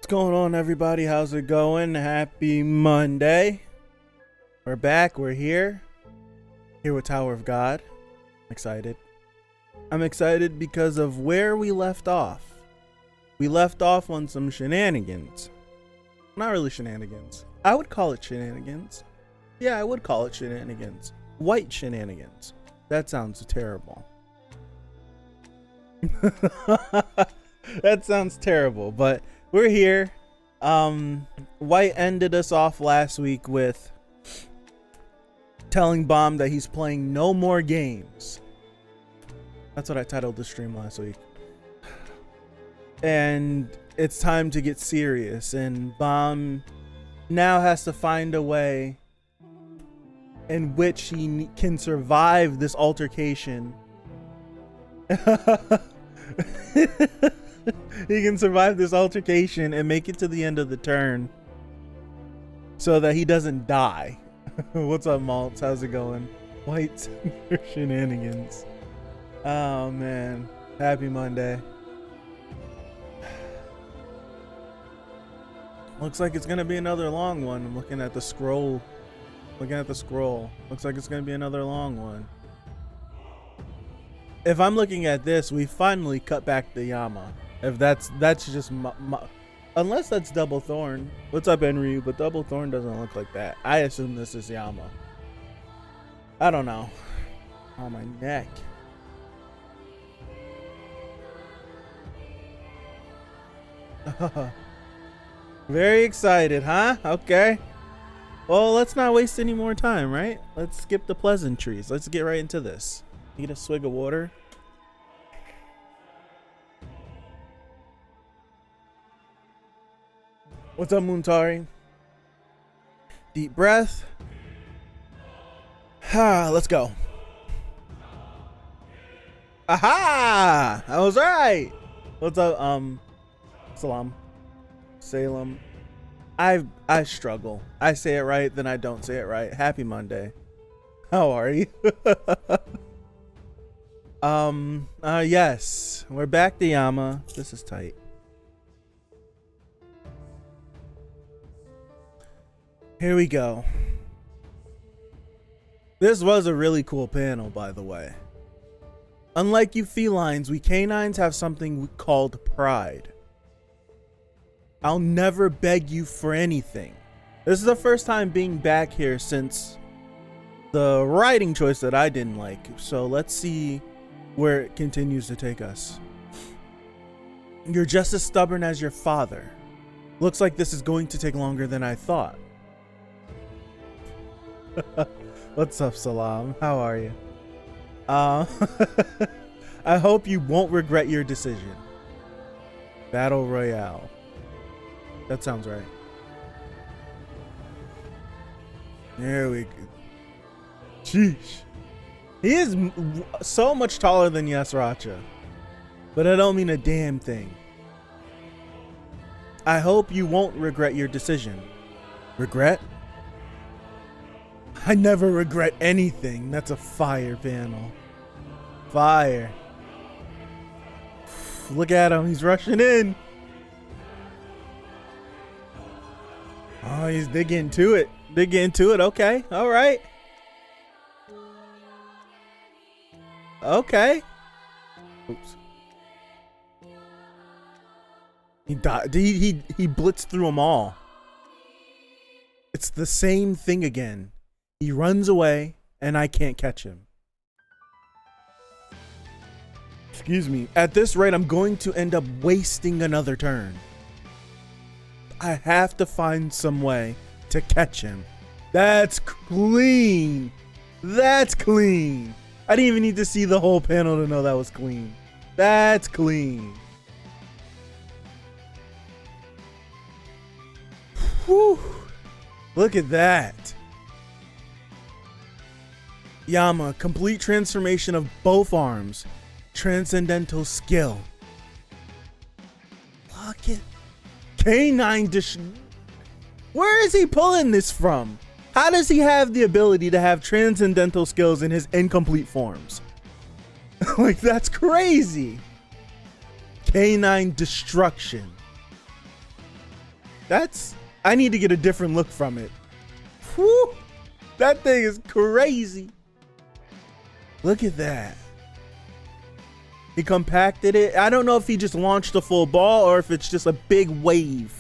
What's going on, everybody? How's it going? Happy Monday. We're back. We're here with Tower of God. I'm excited. I'm excited because of where we left off. We left off on some shenanigans. Not really shenanigans. I would call it shenanigans. Yeah, I would call it shenanigans. White shenanigans. That sounds terrible. That sounds terrible, but we're here. White ended us off last week with telling Bomb that he's playing no more games. That's what I titled the stream last week. And it's time to get serious, and Bomb now has to find a way in which he can survive this altercation. He can survive this altercation and make it to the end of the turn so that he doesn't die. What's up, Maltz? How's it going? White shenanigans. Oh man, happy Monday. Looks like it's gonna be another long one. I'm looking at the scroll. Looks like it's gonna be another long one. If I'm looking at this, we finally cut back the Yama. If that's just unless that's Double Thorn. What's up, Henry? But Double Thorn doesn't look like that. I assume this is Yama. I don't know. Oh, my neck. Very excited, huh? Okay. Well, let's not waste any more time, right? Let's skip the pleasantries. Let's get right into this. Need a swig of water. What's up, Moontari? Deep breath. Let's go. Aha! I was right. What's up, Salem. I struggle. I say it right, then I don't say it right. Happy Monday. How are you? Yes. We're back to Yama. This is tight. Here we go. This was a really cool panel, by the way. Unlike you felines, we canines have something called pride. I'll never beg you for anything. This is the first time being back here since the writing choice that I didn't like. So let's see where it continues to take us. You're just as stubborn as your father. Looks like this is going to take longer than I thought. What's up, Salam? How are you? I hope you won't regret your decision. Battle Royale. That sounds right. There we go. Sheesh. He is so much taller than Yasratcha, but I don't mean a damn thing. I hope you won't regret your decision. Regret? I never regret anything. That's a fire panel. Fire. Look at him. He's rushing in. Oh, he's digging to it. Okay. All right. Okay. Oops. He died. He blitzed through them all. It's the same thing again. He runs away, and I can't catch him. Excuse me. At this rate, I'm going to end up wasting another turn. I have to find some way to catch him. That's clean. That's clean. I didn't even need to see the whole panel to know that was clean. That's clean. Whew. Look at that. Yama, complete transformation of both arms. Transcendental skill. Look at Canine dish. Where is he pulling this from? How does he have the ability to have transcendental skills in his incomplete forms? Like, that's crazy. Canine destruction. I need to get a different look from it. Whew, that thing is crazy. Look at that. He compacted it. I don't know if he just launched a full ball or if it's just a big wave.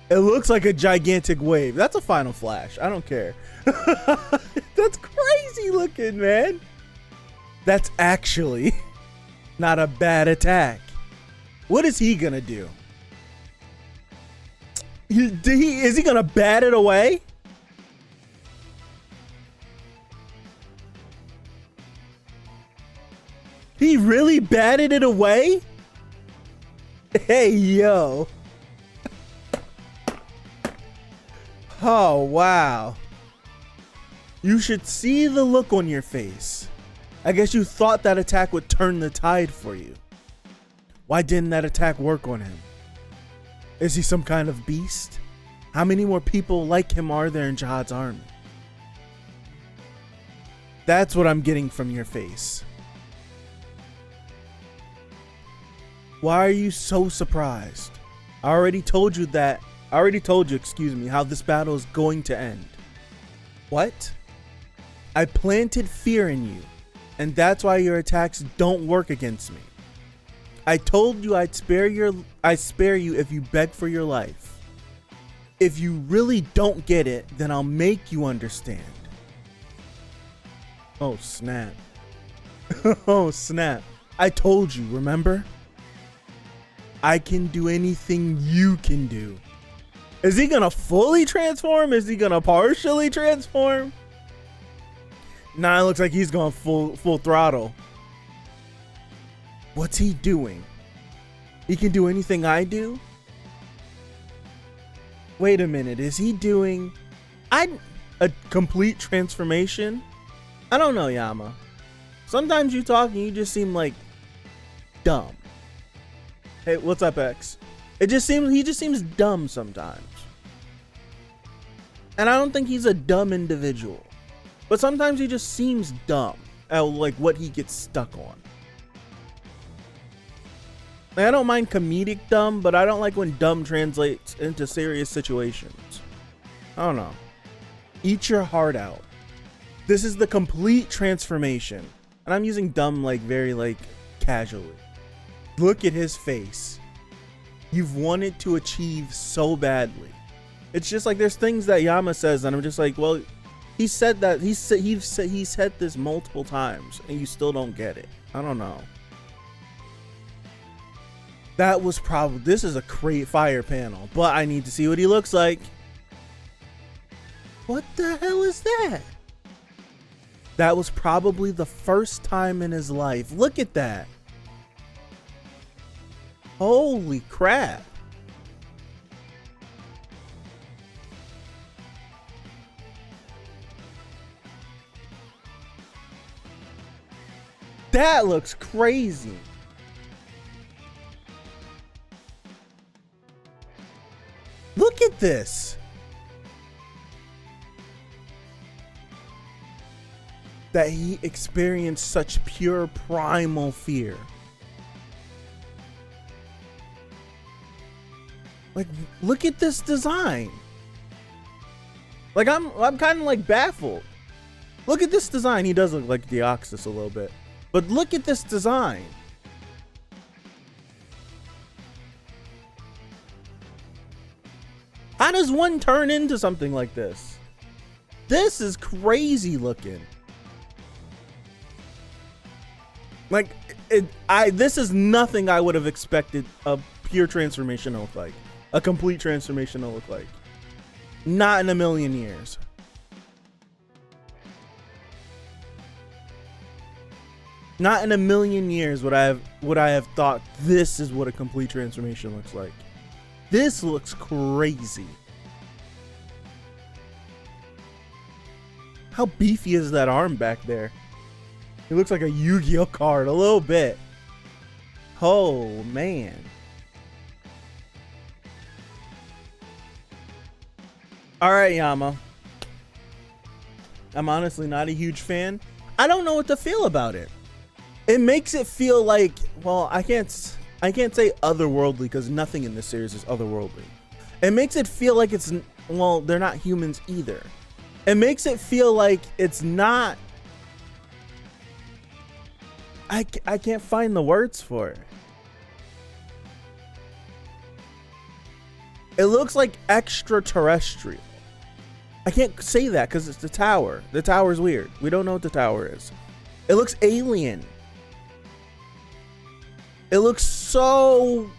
It looks like a gigantic wave. That's a final flash. I don't care. That's crazy looking, man. That's actually not a bad attack. What is he gonna do? Is he gonna bat it away? He really batted it away? Hey, yo. Oh, wow. You should see the look on your face. I guess you thought that attack would turn the tide for you. Why didn't that attack work on him? Is he some kind of beast? How many more people like him are there in Jihad's army? That's what I'm getting from your face. Why are you so surprised? I already told you, excuse me, how this battle is going to end. What? I planted fear in you, and that's why your attacks don't work against me. I told you I'd spare you if you beg for your life. If you really don't get it, then I'll make you understand. Oh, snap. Oh, snap. I told you, remember? I can do anything you can do. Is he gonna fully transform? Is he gonna partially transform? Nah, it looks like he's going full throttle. What's he doing? He can do anything I do? Wait a minute, is he doing a complete transformation? I don't know, Yama. Sometimes you talk and you just seem like dumb. Hey, what's up, X? He just seems dumb sometimes. And I don't think he's a dumb individual. But sometimes he just seems dumb at like what he gets stuck on. Like, I don't mind comedic dumb, but I don't like when dumb translates into serious situations. I don't know. Eat your heart out. This is the complete transformation. And I'm using dumb like very like casually. Look at his face. You've wanted to achieve so badly. It's just like there's things that Yama says and I'm just like, well, he said that he said this multiple times and you still don't get it. I don't know. That was probably, this is a great fire panel, but I need to see what he looks like. What the hell is that? That was probably the first time in his life. Look at that. Holy crap. That looks crazy. Look at this. That he experienced such pure primal fear. Like, look at this design. Like, I'm kind of like baffled. Look at this design. He does look like Deoxys a little bit. But look at this design. How does one turn into something like this? This is crazy looking. Like, this is nothing I would have expected a pure transformation to look like. A complete transformation to look like. Not in a million years. Not in a million years would I have thought this is what a complete transformation looks like. This looks crazy. How beefy is that arm back there? It looks like a Yu-Gi-Oh card a little bit. Oh man. Alright, Yama. I'm honestly not a huge fan. I don't know what to feel about it. It makes it feel like, well, I can't say otherworldly because nothing in this series is otherworldly. It makes it feel like it's, well, they're not humans either. It makes it feel like it's not, I can't find the words for it. It looks like extraterrestrial. I can't say that because it's the tower. The tower's weird. We don't know what the tower is. It looks alien. It looks so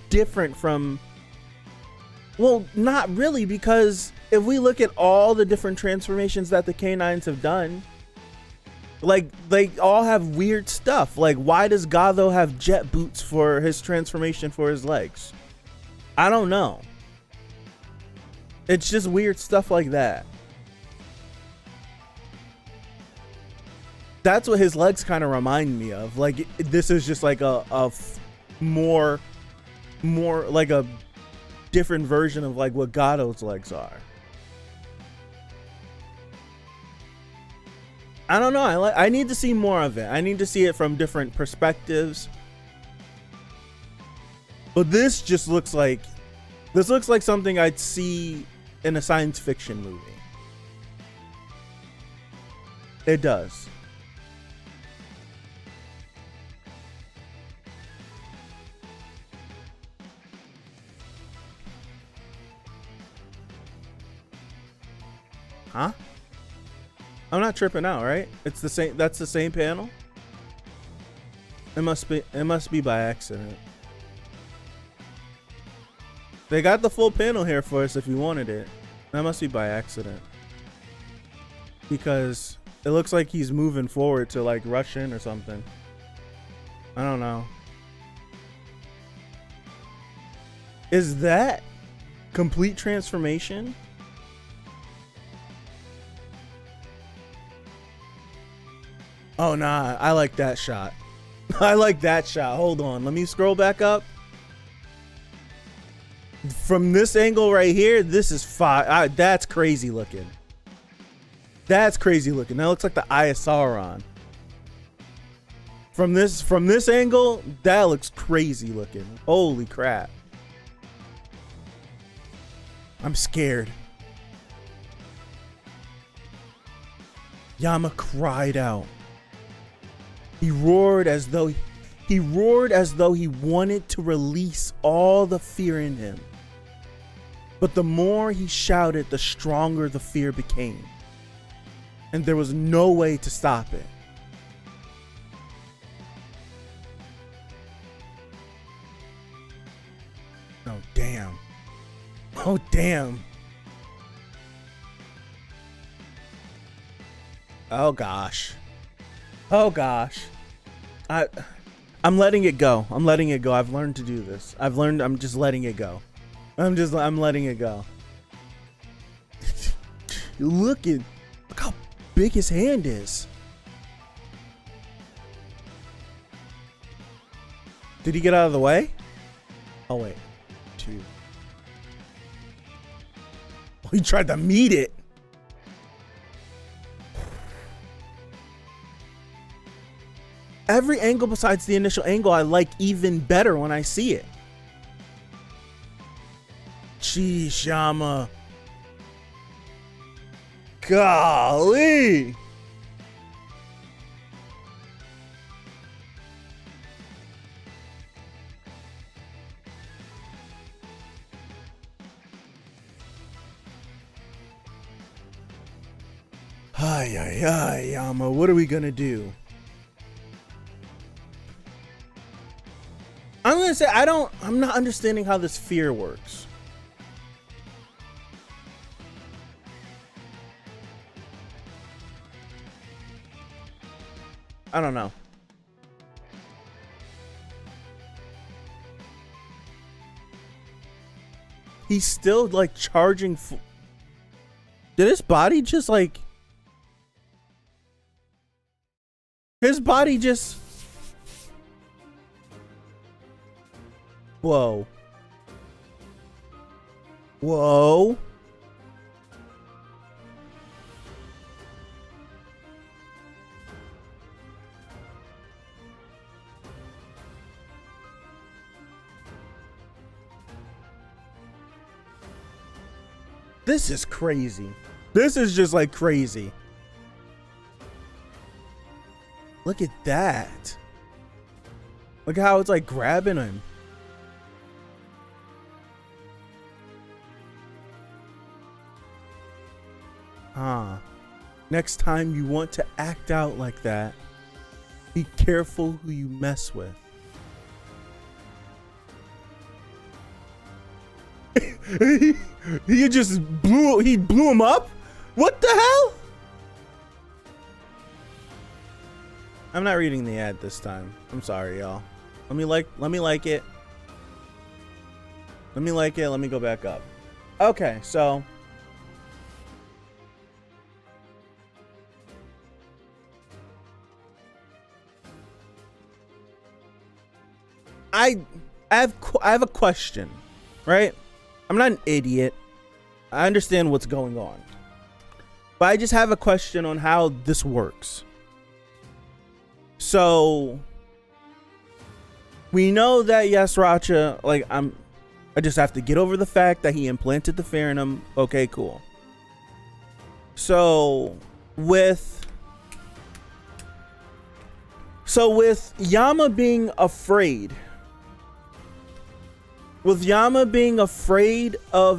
different from, well, not really, because if we look at all the different transformations that the canines have done, like, they all have weird stuff. Like, why does Gado have jet boots for his transformation for his legs? I don't know. It's just weird stuff like that. That's what his legs kind of remind me of. Like, this is just like a more like a different version of like what Gado's legs are. I don't know. I need to see more of it. I need to see it from different perspectives. But this just looks like, this looks like something I'd see in a science fiction movie. It does. Huh? I'm not tripping out, right? It's the same. That's the same panel. It must be by accident. They got the full panel here for us if you wanted it. That must be by accident. Because it looks like he's moving forward to like rush in or something. I don't know. Is that complete transformation? Oh, nah, I like that shot. I like that shot. Hold on, let me scroll back up. From this angle right here, this is fire. That's crazy looking. That's crazy looking. That looks like the Eye of Sauron. From this angle, that looks crazy looking. Holy crap. I'm scared. Yama cried out. He roared as though he wanted to release all the fear in him. But the more he shouted, the stronger the fear became. And there was no way to stop it. Oh, damn. Oh, damn. Oh, gosh. Oh, gosh. I'm letting it go. I'm letting it go. I've learned to do this. I'm just letting it go. I'm letting it go. Look how big his hand is. Did he get out of the way? Oh, wait. 2. Oh, he tried to meet it. Every angle besides the initial angle I like even better when I see it. Jeez, Yama. Golly. Ay, ay, ay, Yama. What are we gonna do? I'm gonna say I'm not understanding how this fear works. I don't know. He's still like charging. Did his body just like? His body just. Whoa. Whoa. This is crazy. This is just like crazy. Look at that. Look how it's like grabbing him. Next time you want to act out like that, be careful who you mess with. he just blew him up? What the hell? I'm not reading the ad this time. I'm sorry, y'all. Let me like it. Let me go back up. Okay, so I have a question, right? I'm not an idiot. I understand what's going on. But I just have a question on how this works. So we know that Yasratcha, like I just have to get over the fact that he implanted the fear in him. Okay, cool. So with Yama being afraid, of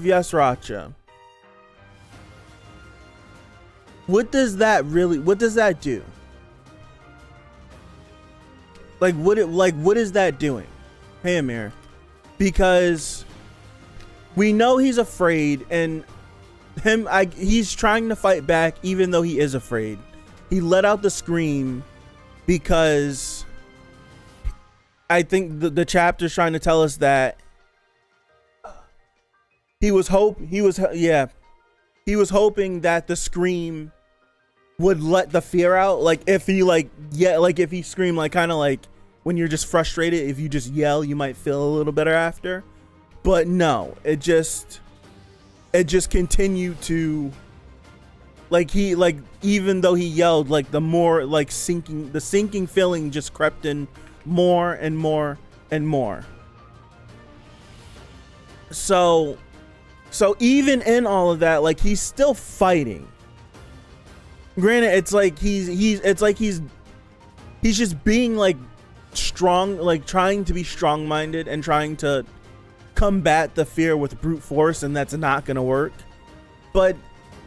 Yasratcha, what does that do? What is that doing? Hey, Amir. Because we know he's afraid, and he's trying to fight back even though he is afraid. He let out the scream because I think the chapter's trying to tell us that he was hoping that the scream would let the fear out. Like if he screamed, like kind of like when you're just frustrated, if you just yell, you might feel a little better after. But no, it just continued to, like, even though he yelled, like the more like the sinking feeling just crept in more and more and more. So even in all of that, like, he's still fighting. Granted, it's like he's just being like strong, like trying to be strong-minded and trying to combat the fear with brute force, and that's not gonna work. But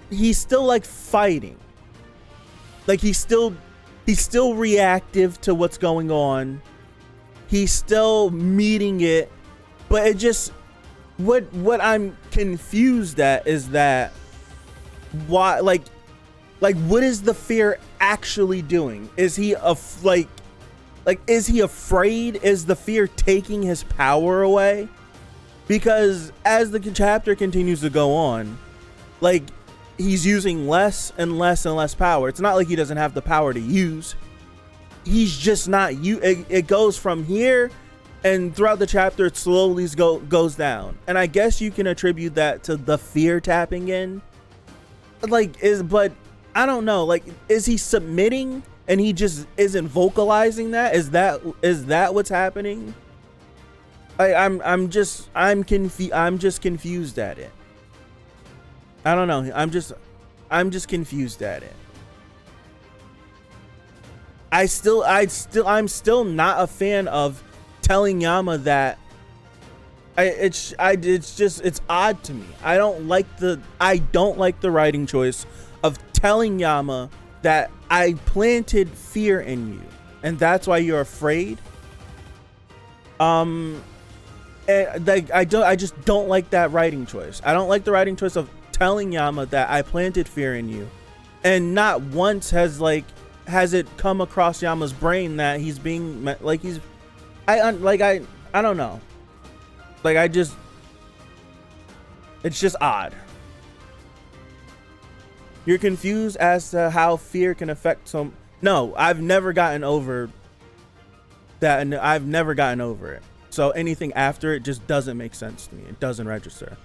he's still like fighting. Like he's still reactive to what's going on. He's still meeting it, but it just what I'm confused at is that why, like what is the fear actually doing? Is he is he afraid? Is the fear taking his power away? Because as the chapter continues to go on, like, he's using less and less and less power. It's not like he doesn't have the power to use. He's just not it goes from here, and throughout the chapter it slowly goes down. And I guess you can attribute that to the fear tapping in. But I don't know, like, is he submitting and he just isn't vocalizing that? Is that what's happening? I'm just confused at it. I don't know. I'm just confused at it. I'm still not a fan of telling Yama that. It's odd to me. I don't like the writing choice of telling Yama that I planted fear in you and that's why you're afraid. I just don't like that writing choice. I don't like the writing choice of telling Yama that I planted fear in you, and not once has it come across Yama's brain that he's being like I don't know. It's just odd. You're confused as to how fear can affect some. No, I've never gotten over that, and I've never gotten over it. So anything after it just doesn't make sense to me. It doesn't register.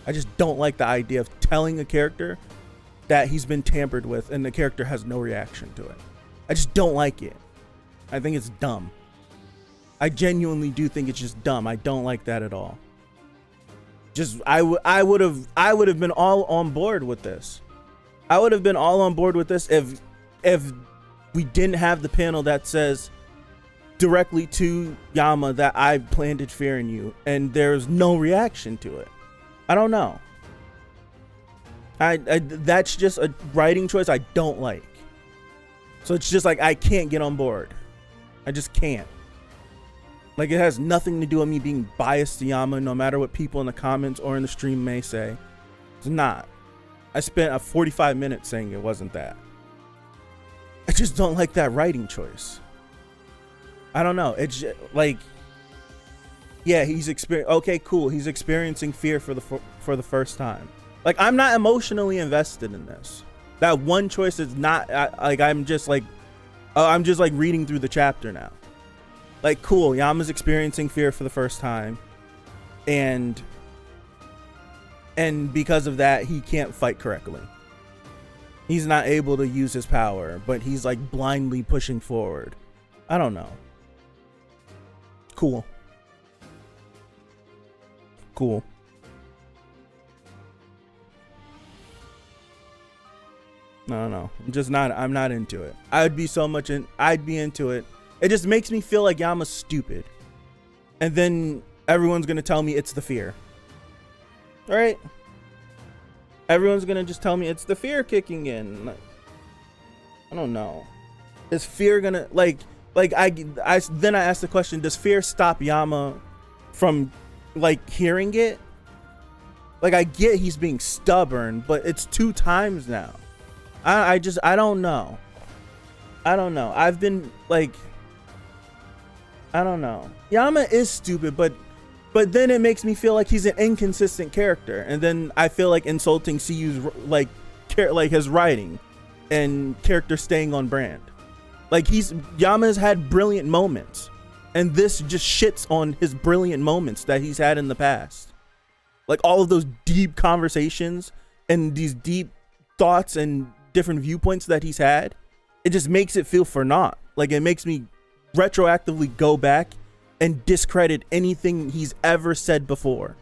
I just don't like the idea of telling a character that he's been tampered with and the character has no reaction to it. I just don't like it. I think it's dumb. I genuinely do think it's just dumb. I don't like that at all. Just I would have been all on board with this. I would have been all on board with this if we didn't have the panel that says directly to Yama that I planted fear in you, and there's no reaction to it. I don't know. I that's just a writing choice I don't like. So it's just like I can't get on board. I just can't. Like, it has nothing to do with me being biased to Yama, no matter what people in the comments or in the stream may say. It's not. I spent 45 minutes saying it wasn't that. I just don't like that writing choice. I don't know. It's just, like, yeah, okay, cool. He's experiencing fear for the first time. Like, I'm not emotionally invested in this. That one choice is not I'm just like reading through the chapter now. Like, cool, Yama's experiencing fear for the first time, and because of that, he can't fight correctly. He's not able to use his power, but he's like blindly pushing forward. I don't know. Cool. No. I'm not into it. I'd be into it. It just makes me feel like Yama's stupid. And then everyone's going to tell me it's the fear. All right? Everyone's going to just tell me it's the fear kicking in. Like, I don't know. Is fear going to then I asked the question, does fear stop Yama from like hearing it? Like, I get he's being stubborn, but it's 2 times now. I don't know. I've been like, I don't know. Yama is stupid, but then it makes me feel like he's an inconsistent character, and then I feel like insulting CU's like his writing and character staying on brand. Like, Yama's had brilliant moments, and this just shits on his brilliant moments that he's had in the past. Like, all of those deep conversations and these deep thoughts and different viewpoints that he's had, it just makes it feel for naught. Like, it makes me retroactively go back and discredit anything he's ever said before.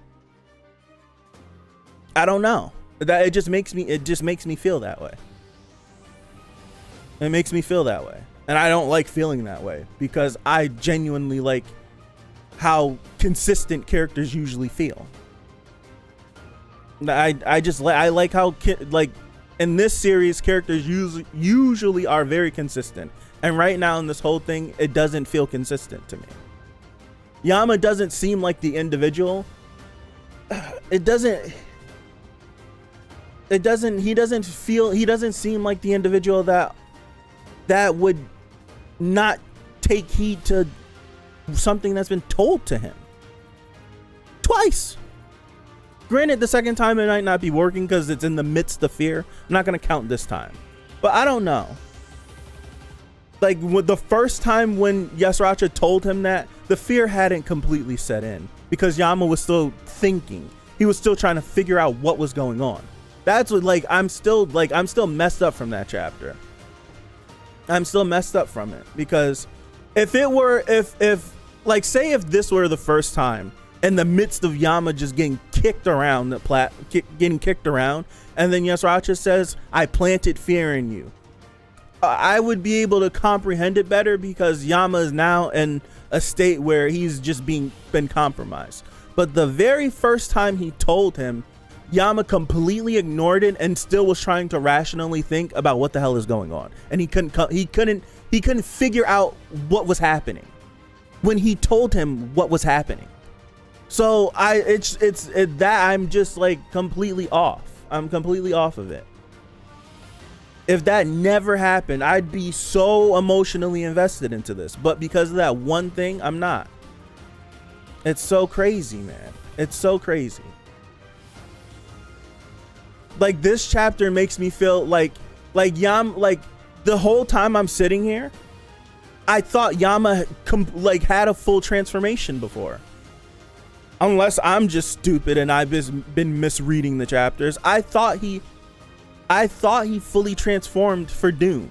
I don't know. That it just makes me feel that way. It makes me feel that way. And I don't like feeling that way, because I genuinely like how consistent characters usually feel. I like how in this series, characters usually are very consistent. And right now in this whole thing, it doesn't feel consistent to me. Yama doesn't seem like the individual. He doesn't seem like the individual that would not take heed to something that's been told to him. Twice. Granted, the second time it might not be working because it's in the midst of fear. I'm not going to count this time. But I don't know. Like, with the first time when Yasratcha told him that, the fear hadn't completely set in, because Yama was still thinking. He was still trying to figure out what was going on. That's what, I'm still messed up from that chapter. I'm still messed up from it, because if this were the first time, in the midst of Yama just getting kicked around, and then Yasratcha says, "I planted fear in you," I would be able to comprehend it better, because Yama is now in a state where he's just been compromised. But the very first time he told him, Yama completely ignored it and still was trying to rationally think about what the hell is going on, and he couldn't figure out what was happening when he told him what was happening. So I'm just like completely off. I'm completely off of it. If that never happened, I'd be so emotionally invested into this. But because of that one thing, I'm not. It's so crazy, man. It's so crazy. Like, this chapter makes me feel like the whole time I'm sitting here, I thought Yama had a full transformation before. Unless I'm just stupid and I've been misreading the chapters. I thought he fully transformed for Doom.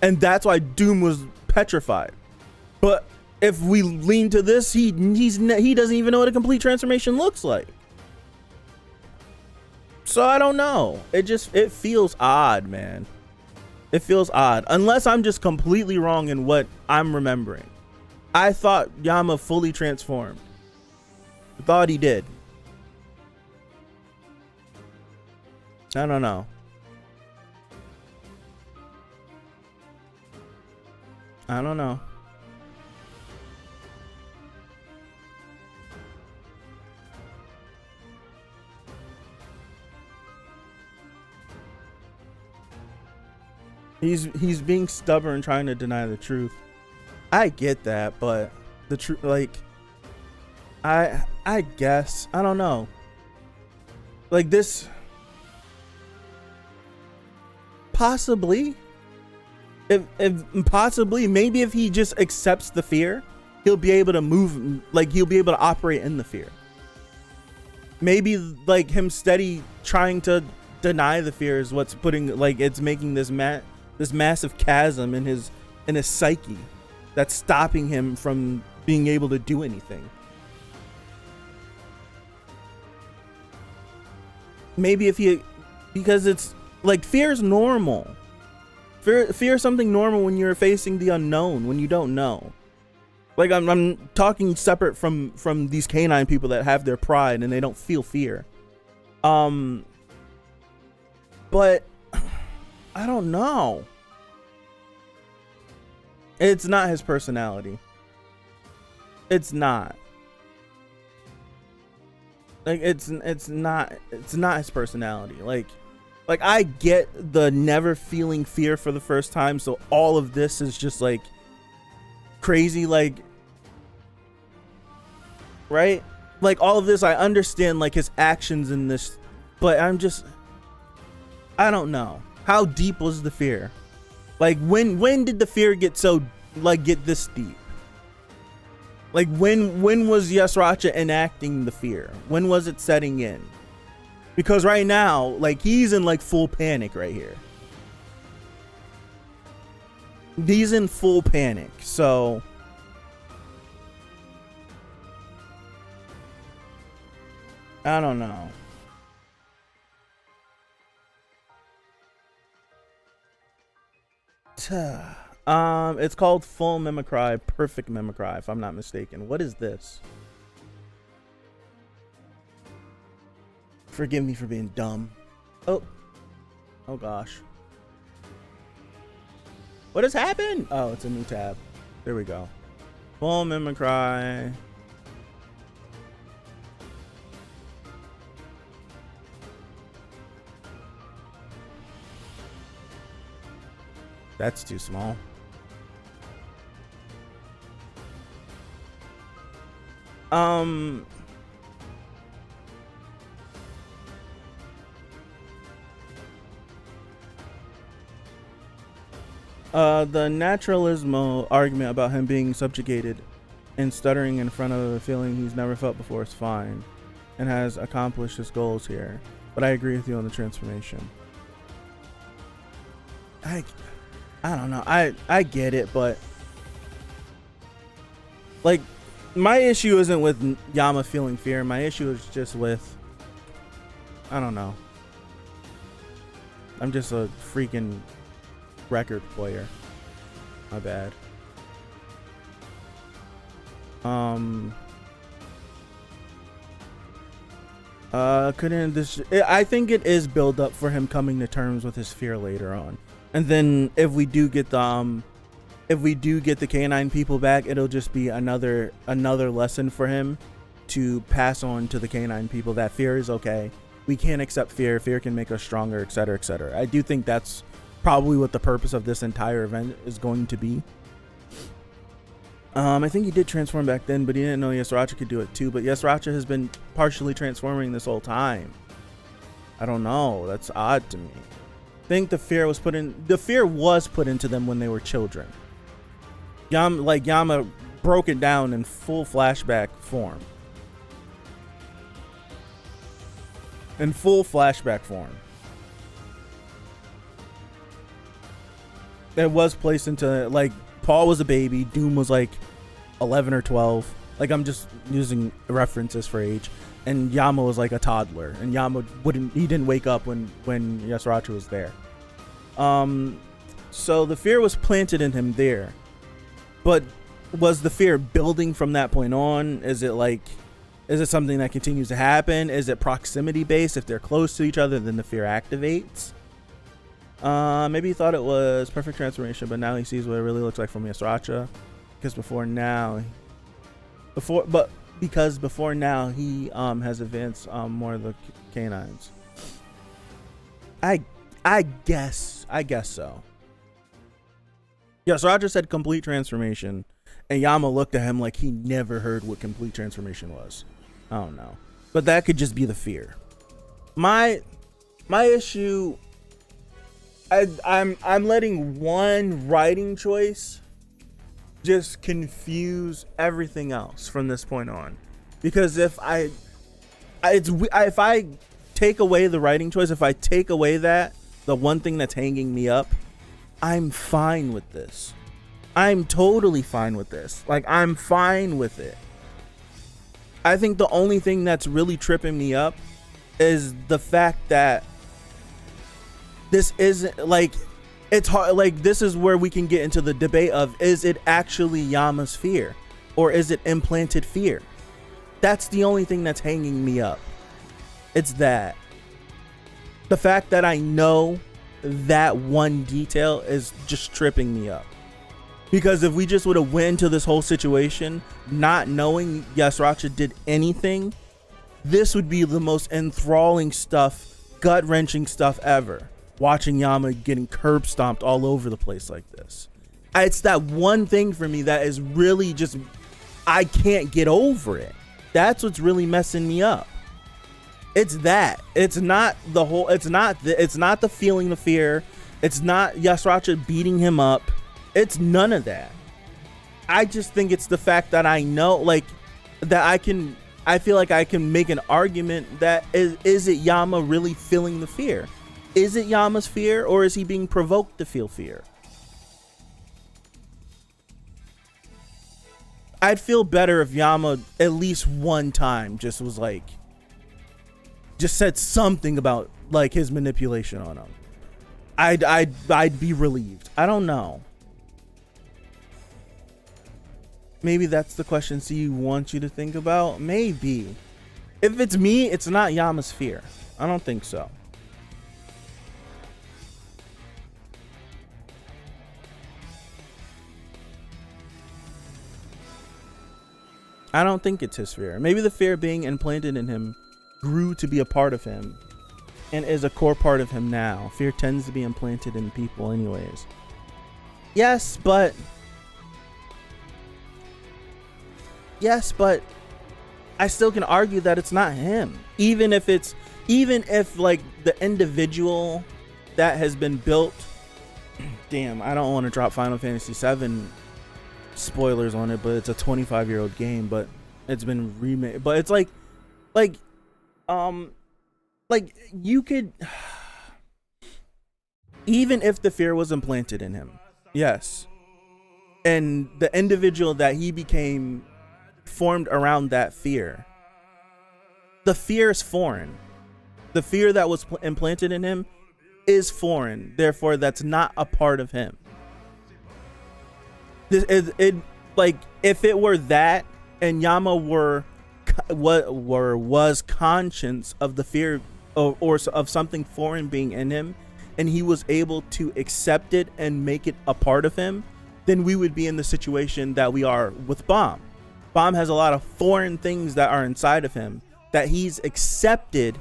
And that's why Doom was petrified. But if we lean to this, he doesn't even know what a complete transformation looks like. So I don't know. It feels odd, man. It feels odd. Unless I'm just completely wrong in what I'm remembering. I thought Yama fully transformed. I thought he did. I don't know. I don't know. He's being stubborn, trying to deny the truth. I get that, but the truth, like, I guess, I don't know. Like this, possibly, if possibly, maybe if he just accepts the fear, he'll be able to move, like he'll be able to operate in the fear. Maybe like him steady trying to deny the fear is what's putting, like, it's making this massive chasm in his psyche that's stopping him from being able to do anything. Maybe if he, because it's like fear is normal. Fear is something normal when you're facing the unknown, when you don't know. Like I'm talking separate from these canine people that have their pride and they don't feel fear. But I don't know. It's not his personality. It's not. Like it's not his personality. Like I get the never feeling fear for the first time, so all of this is just like crazy, like, right? Like all of this, I understand like his actions in this, but I don't know. How deep was the fear? Like when did the fear get this deep? Like when was Yasratcha enacting the fear? When was it setting in? Because right now, like he's in like full panic right here. He's in full panic, so I don't know. It's called full mimicry, perfect mimicry, if I'm not mistaken. What is this? Forgive me for being dumb. Oh gosh. What has happened? Oh, it's a new tab. There we go. Full mimicry. That's too small. The naturalismo argument about him being subjugated and stuttering in front of a feeling he's never felt before is fine and has accomplished his goals here. But I agree with you on the transformation. I don't know. I get it, but like my issue isn't with Yama feeling fear. My issue is just with, I don't know. I'm just a freaking record player. My bad. Couldn't this? I think it is build up for him coming to terms with his fear later on, and then if we do get the canine people back, it'll just be another lesson for him to pass on to the canine people that fear is okay. We can't accept fear. Fear can make us stronger, etc., etc. I do think that's probably what the purpose of this entire event is going to be. I think he did transform back then, but he didn't know Yasratcha could do it too. But Yasratcha has been partially transforming this whole time. I don't know. That's odd to me. I think the fear was put into them when they were children. Yama broke it down in full flashback form. It was placed into, like, Paul was a baby, Doom was like 11 or 12. Like, I'm just using references for age. And Yama was like a toddler, and Yama didn't wake up when Yasratcha was there. So the fear was planted in him there. But was the fear building from that point on? Is it something that continues to happen? Is it proximity based? If they're close to each other, then the fear activates. Maybe he thought it was perfect transformation, but now he sees what it really looks like from Yasratcha. Because before now he has advanced more of the canines. I guess so. Yasratcha said complete transformation, and Yama looked at him like he never heard what complete transformation was. I don't know, but that could just be the fear. My issue, I'm letting one writing choice just confuse everything else from this point on, because if I take away the writing choice, if I take away the one thing that's hanging me up, I'm fine with this. I'm totally fine with this. Like, I'm fine with it. I think the only thing that's really tripping me up is the fact that this isn't like, it's hard. Like, this is where we can get into the debate of, is it actually Yama's fear, or is it implanted fear? That's the only thing that's hanging me up. It's that. The fact that I know that one detail is just tripping me up. Because if we just would have went into this whole situation not knowing Yasratcha did anything, this would be the most enthralling stuff, gut-wrenching stuff ever. Watching Yama getting curb stomped all over the place like this. It's that one thing for me that is really just, I can't get over it. That's what's really messing me up. It's that. It's not the whole, it's not the feeling the fear. It's not Yasratcha beating him up. It's none of that. I just think it's the fact that I know, like, that I feel like I can make an argument that is it Yama really feeling the fear? Is it Yama's fear, or is he being provoked to feel fear? I'd feel better if Yama at least one time just said something about like his manipulation on him. I'd be relieved. I don't know. Maybe that's the question C wants you to think about. Maybe. If it's me, it's not Yama's fear. I don't think so. I don't think it's his fear. Maybe the fear being implanted in him grew to be a part of him and is a core part of him now. Fear tends to be implanted in people anyways. Yes, but I still can argue that it's not him. Even if like the individual that has been built, damn, I don't want to drop Final Fantasy VII spoilers on it, but it's a 25-year-old game, but it's been remade. But it's like you could, even if the fear was implanted in him, yes, and the individual that he became formed around that fear, the fear is foreign. The fear that was implanted in him is foreign, therefore that's not a part of him. Like, if it were that and Yama was conscious of the fear or of something foreign being in him, and he was able to accept it and make it a part of him, then we would be in the situation that we are with Bomb. Bomb has a lot of foreign things that are inside of him that he's accepted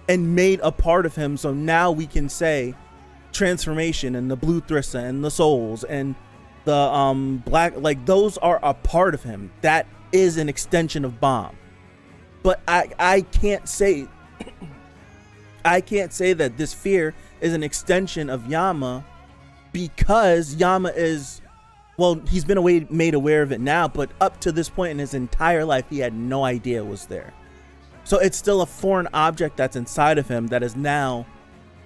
and made a part of him. So now we can say transformation and the blue Thrissa and the souls and the black, like, those are a part of him. That is an extension of Bomb. But I can't say that this fear is an extension of Yama, because Yama is, well, he's been made aware of it now, but up to this point in his entire life, he had no idea it was there. So it's still a foreign object that's inside of him that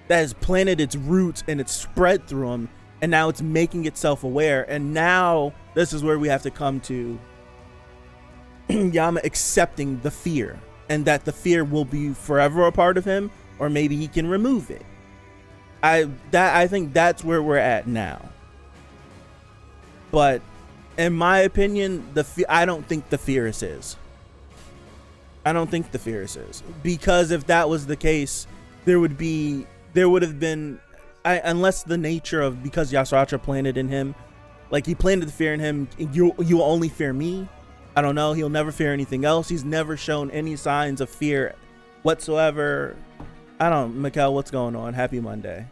has planted its roots and it's spread through him, and now it's making itself aware. And now this is where we have to come to Yama accepting the fear, and that the fear will be forever a part of him, or maybe he can remove it. I think that's where we're at now. But in my opinion, I don't think the fear is his. I don't think the fear is his, because if that was the case, there would have been, unless the nature of, because Yasratcha planted in him, like he planted the fear in him, you will only fear me. I don't know. He'll never fear anything else. He's never shown any signs of fear whatsoever. I don't, Mikkel, what's going on? Happy Monday.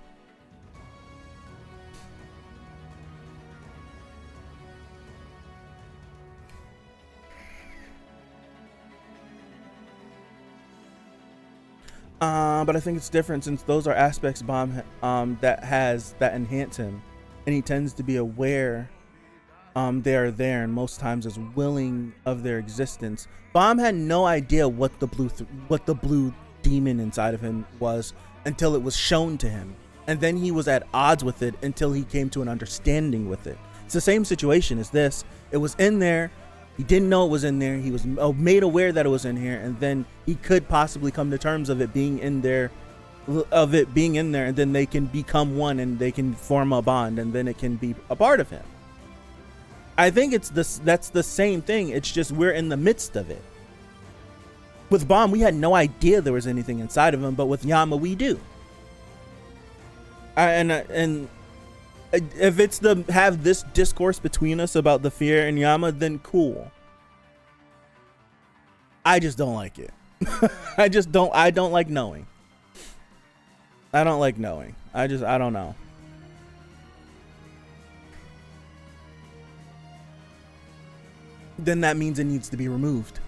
But I think it's different, since those are aspects Bomb that enhance him, and he tends to be aware they are there, and most times is willing of their existence. Bomb had no idea what the blue demon inside of him was until it was shown to him, and then he was at odds with it until he came to an understanding with it. It's the same situation as this. It was in there. He didn't know it was in there. He was made aware that it was in here, and then he could possibly come to terms of it being in there, and then they can become one, and they can form a bond, and then it can be a part of him. I think that's the same thing. It's just we're in the midst of it. With Bomb, we had no idea there was anything inside of him, but with Yama, we do. And if it's have this discourse between us about the fear and Yama, then cool. I just don't like it. I don't like knowing. I don't like knowing. I don't know. Then that means it needs to be removed.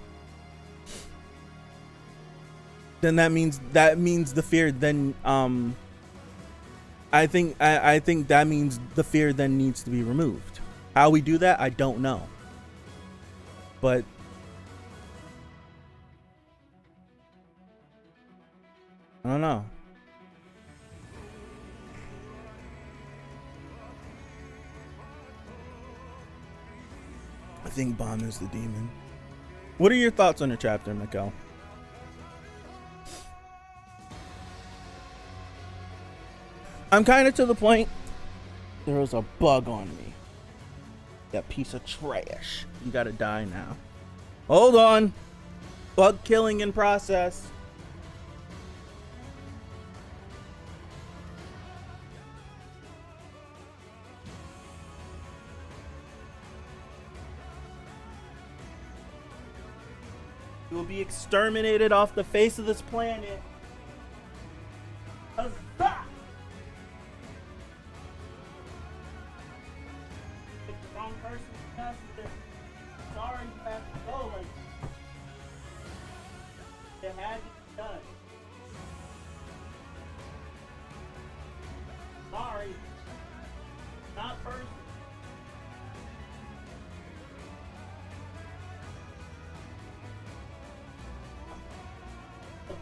Then that means the fear then I think that means the fear then needs to be removed. How we do that, I don't know. But I don't know. I think Bomb is the demon. What are your thoughts on the chapter, Mikkel? I'm kind of to the point. There was a bug on me. That piece of trash. You gotta die now. Hold on. Bug killing in process. You will be exterminated off the face of this planet. Huzzah! Sorry, you have to go like this. It had to be done. Sorry. Not first.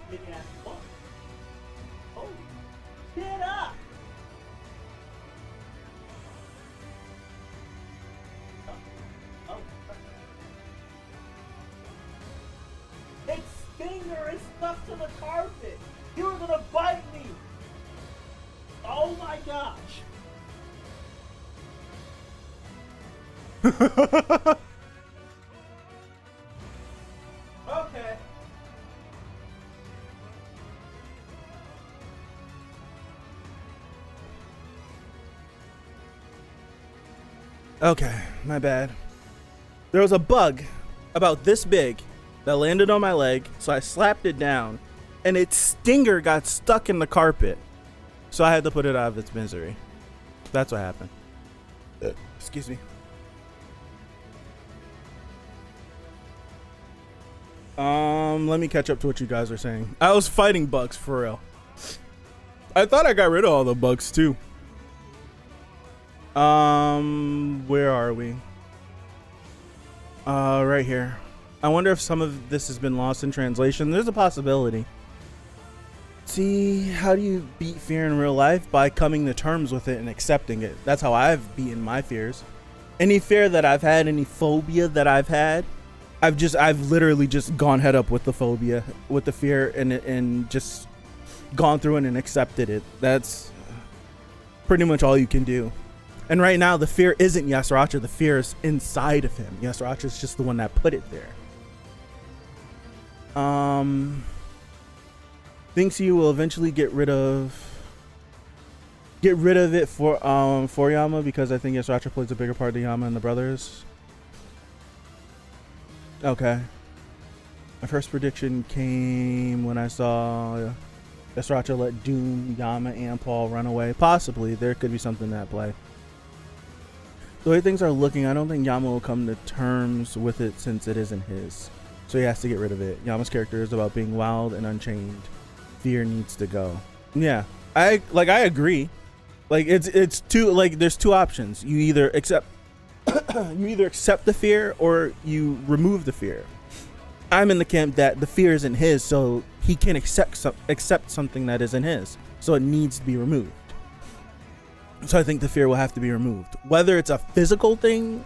Big ass book. Oh, get up! Its finger is stuck to the carpet. You were gonna bite me. Oh my gosh. Okay. Okay, my bad. There was a bug about this big that landed on my leg, so I slapped it down, and its stinger got stuck in the carpet, so I had to put it out of its misery. That's what happened. Excuse me. Let me catch up to what you guys are saying. I was fighting bugs for real. I thought I got rid of all the bugs too. Where are we? Right here. I wonder if some of this has been lost in translation. There's a possibility. See, how do you beat fear in real life? By coming to terms with it and accepting it. That's how I've beaten my fears. Any fear that I've had, any phobia that I've had, I've literally just gone head up with the phobia, with the fear, and just gone through it and accepted it. That's pretty much all you can do. And right now, the fear isn't Yasratcha. The fear is inside of him. Yasratcha is just the one that put it there. Thinks he will eventually get rid of it for Yama, because I think Yasratcha plays a bigger part than Yama and the brothers. Okay. My first prediction came when I saw Yasratcha let Doom, Yama, and Paul run away. Possibly. There could be something at play. The way things are looking, I don't think Yama will come to terms with it since it isn't his. So he has to get rid of it. Yama's character is about being wild and unchained. Fear needs to go. Yeah. I agree. Like it's two, like there's two options. You either accept the fear or you remove the fear. I'm in the camp that the fear isn't his, so he can accept something that isn't his. So it needs to be removed. So I think the fear will have to be removed. Whether it's a physical thing,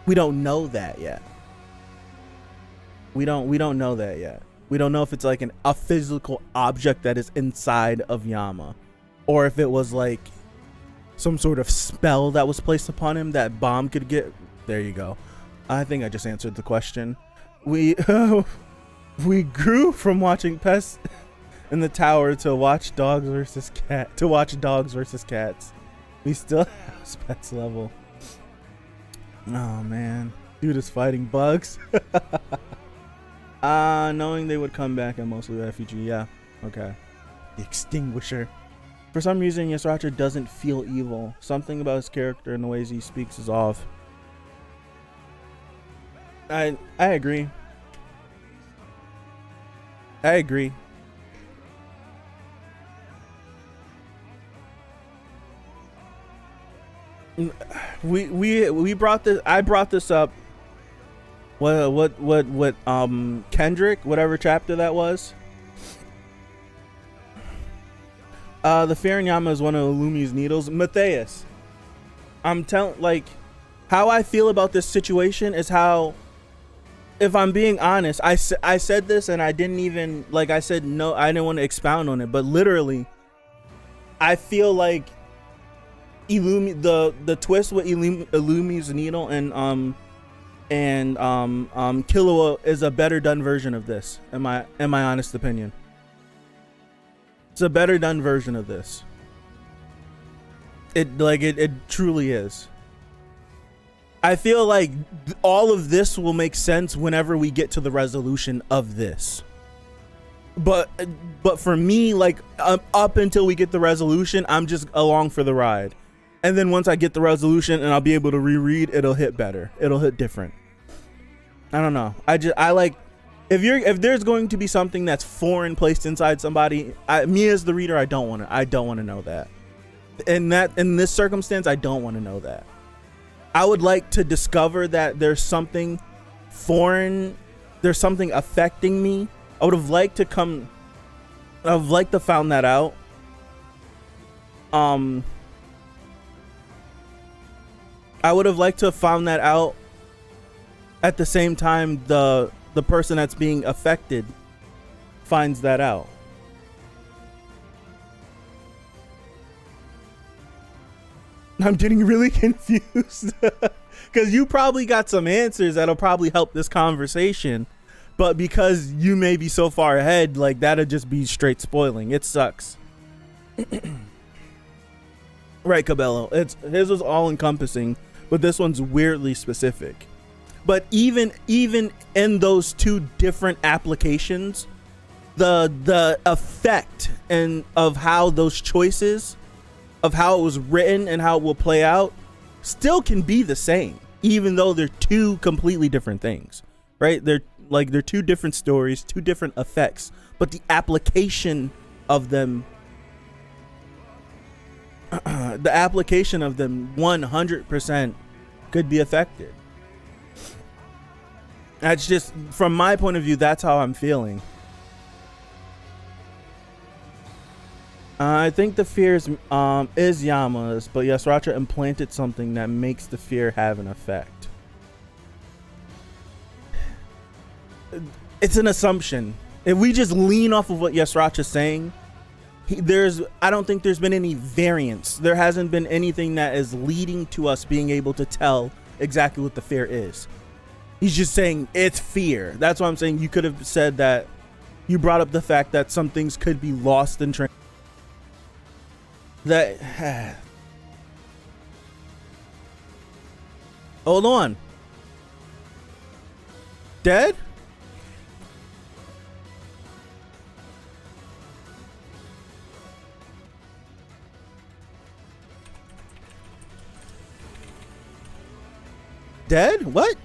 we don't know that yet. We don't know that yet. We don't know if it's like a physical object that is inside of Yama, or if it was like some sort of spell that was placed upon him that Bomb could get. There you go. I think I just answered the question. We grew from watching Pest in the Tower to watch dogs versus cats. We still have Pets level. Oh man, dude is fighting bugs. Knowing they would come back and mostly refugee. Yeah, okay. The Extinguisher. For some reason, Yasratcha doesn't feel evil. Something about his character and the ways he speaks is off. I agree. I agree. We brought this. I brought this up. What Kendrick, whatever chapter that was. The fear in Yama is one of Illumi's needles. Matthias, I'm telling, like, how I feel about this situation is how, if I'm being honest, I said this and I didn't even, like, I said no, I didn't want to expound on it, but literally, I feel like Illumi, the twist with Illumi's needle and Killua is a better done version of this, in my honest opinion. It's a better done version of this. It truly is. I feel like all of this will make sense whenever we get to the resolution of this. But for me, like, up until we get the resolution, I'm just along for the ride. And then once I get the resolution and I'll be able to reread, it'll hit better. It'll hit different. I don't know. I like, if there's going to be something that's foreign placed inside somebody, me as the reader, I don't want to know that. In this circumstance, I don't want to know that. I would like to discover that there's something foreign, there's something affecting me. I would have liked to found that out. I would have liked to have found that out at the same time the person that's being affected finds that out. I'm getting really confused because you probably got some answers that'll probably help this conversation, but because you may be so far ahead, like, that'll just be straight spoiling. It sucks. Right, Cabello. His was all encompassing, but this one's weirdly specific. But even in those two different applications, the effect and of how those choices, of how it was written and how it will play out, still can be the same, even though they're two completely different things, right? They're two different stories, two different effects, but the application of them, the application of them 100% could be affected. That's just, from my point of view, that's how I'm feeling. I think the fear is Yama's, but Yasratcha implanted something that makes the fear have an effect. it's an assumption. If we just lean off of what Yasratcha's saying, I don't think there's been any variance. There hasn't been anything that is leading to us being able to tell exactly what the fear is. He's just saying it's fear. That's why I'm saying you could have said that. You brought up the fact that some things could be lost in translation. That hold on. Dead? Dead? What?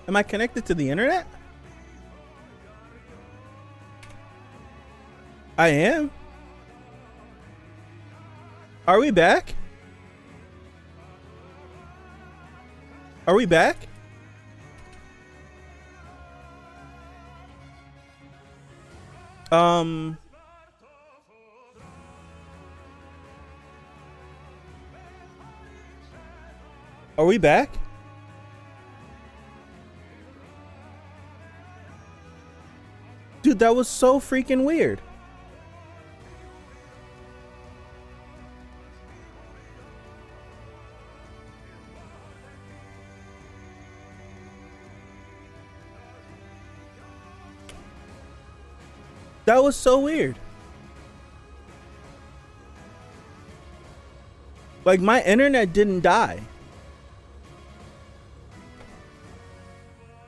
Am I connected to the internet? I am. Are we back? Are we back? Are we back? Dude, that was so freaking weird. That was so weird. Like, my internet didn't die.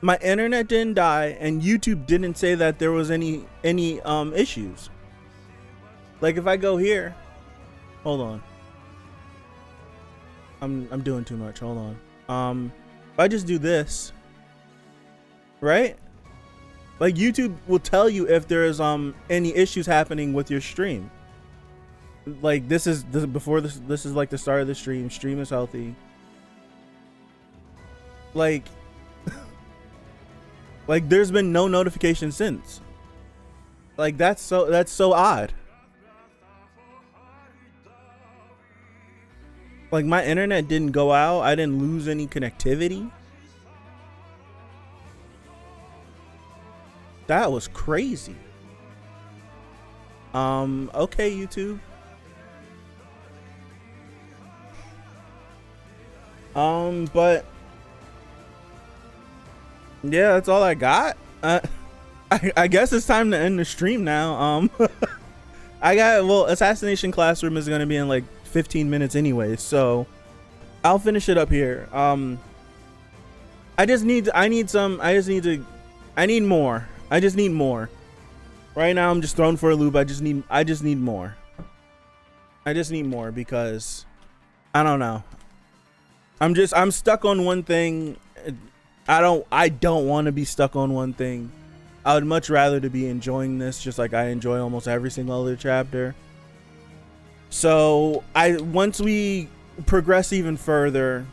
My internet didn't die, and YouTube didn't say that there was any issues. Like, if I go here, hold on. I'm doing too much. Hold on. If I just do this, right? Like, YouTube will tell you if there's any issues happening with your stream. Like, this is like the start of the stream. Stream is healthy. Like, like there's been no notification since. Like, that's so odd. Like, my internet didn't go out. I didn't lose any connectivity. That was crazy. Okay, YouTube. But yeah, that's all I got. I guess it's time to end the stream now. Assassination Classroom is gonna be in like 15 minutes anyway, so I'll finish it up here. I need more. I just need more. Right now I'm just thrown for a loop. I just need more. I just need more because I don't know. I'm stuck on one thing. I don't want to be stuck on one thing. I would much rather to be enjoying this just like I enjoy almost every single other chapter. So once we progress even further,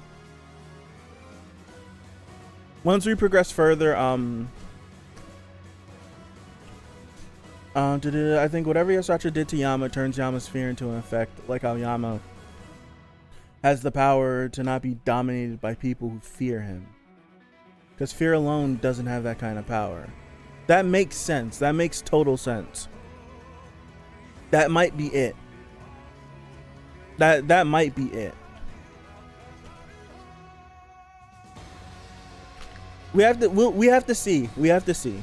I think whatever Yasratcha did to Yama turns Yama's fear into an effect, like how Yama has the power to not be dominated by people who fear him. Because fear alone doesn't have that kind of power. That makes sense. That makes total sense. That might be it. That might be it. We have to see. We have to see.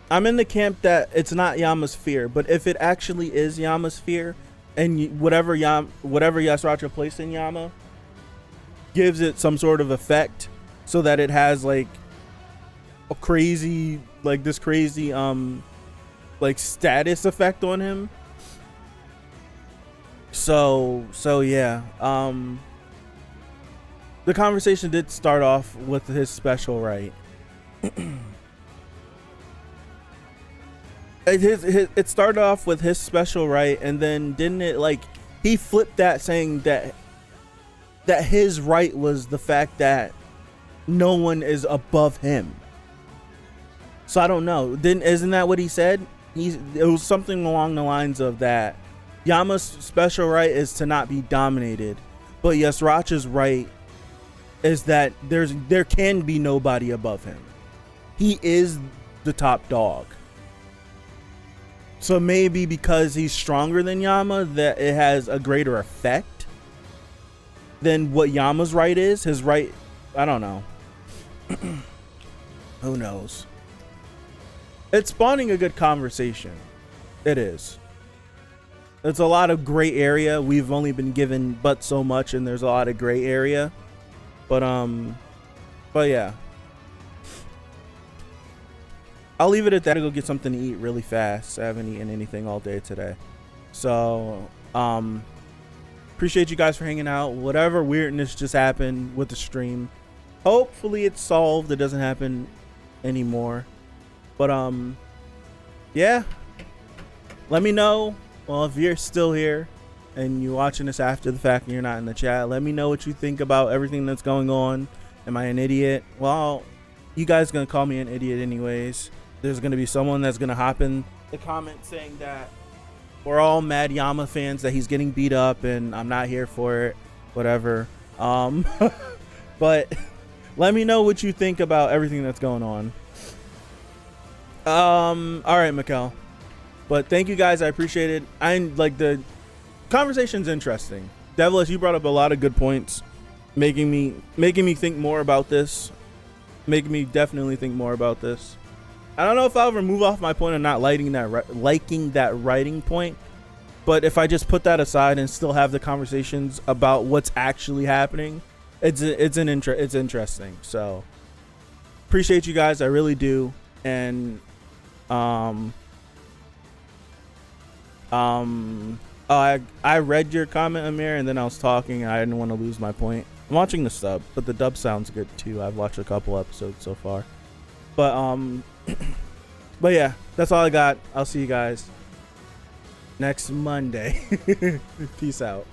I'm in the camp that it's not Yama's fear, but if it actually is Yama's fear, and whatever Yasratcha placed in Yama gives it some sort of effect, so that it has like a crazy, like this crazy like status effect on him. So yeah. The conversation did start off with his special right. It started off with his special right, and then didn't it, like, he flipped that saying that that his right was the fact that no one is above him. So I don't know. Isn't that what he said? It was something along the lines of that Yama's special right is to not be dominated, but Yasratcha's right is that there can be nobody above him. He is the top dog. So maybe because he's stronger than Yama, that it has a greater effect than what Yama's right is. His right, I don't know. Who knows? It's spawning a good conversation. It is. It's a lot of gray area. We've only been given but so much, and there's a lot of gray area. But yeah. I'll leave it at that. I'll go get something to eat really fast. I haven't eaten anything all day today. So, appreciate you guys for hanging out. Whatever weirdness just happened with the stream, hopefully it's solved. It doesn't happen anymore. But, yeah. Let me know. Well, if you're still here and you're watching this after the fact and you're not in the chat, let me know what you think about everything that's going on. Am I an idiot? Well, you guys gonna call me an idiot anyways. There's gonna be someone that's gonna hop in the comment saying that we're all mad Yama fans that he's getting beat up and I'm not here for it. Whatever. But let me know what you think about everything that's going on. All right, Mikkel. But thank you guys. I appreciate it. I like the conversation's interesting. Devilish, you brought up a lot of good points, making me think more about this. Making me definitely think more about this. I don't know if I'll ever move off my point of not liking that writing point, but if I just put that aside and still have the conversations about what's actually happening, it's interesting. So appreciate you guys. I really do. And I read your comment, Amir, and then I was talking and I didn't want to lose my point. I'm watching the sub, but the dub sounds good too. I've watched a couple episodes so far. But but yeah, that's all I got. I'll see you guys next Monday. Peace out.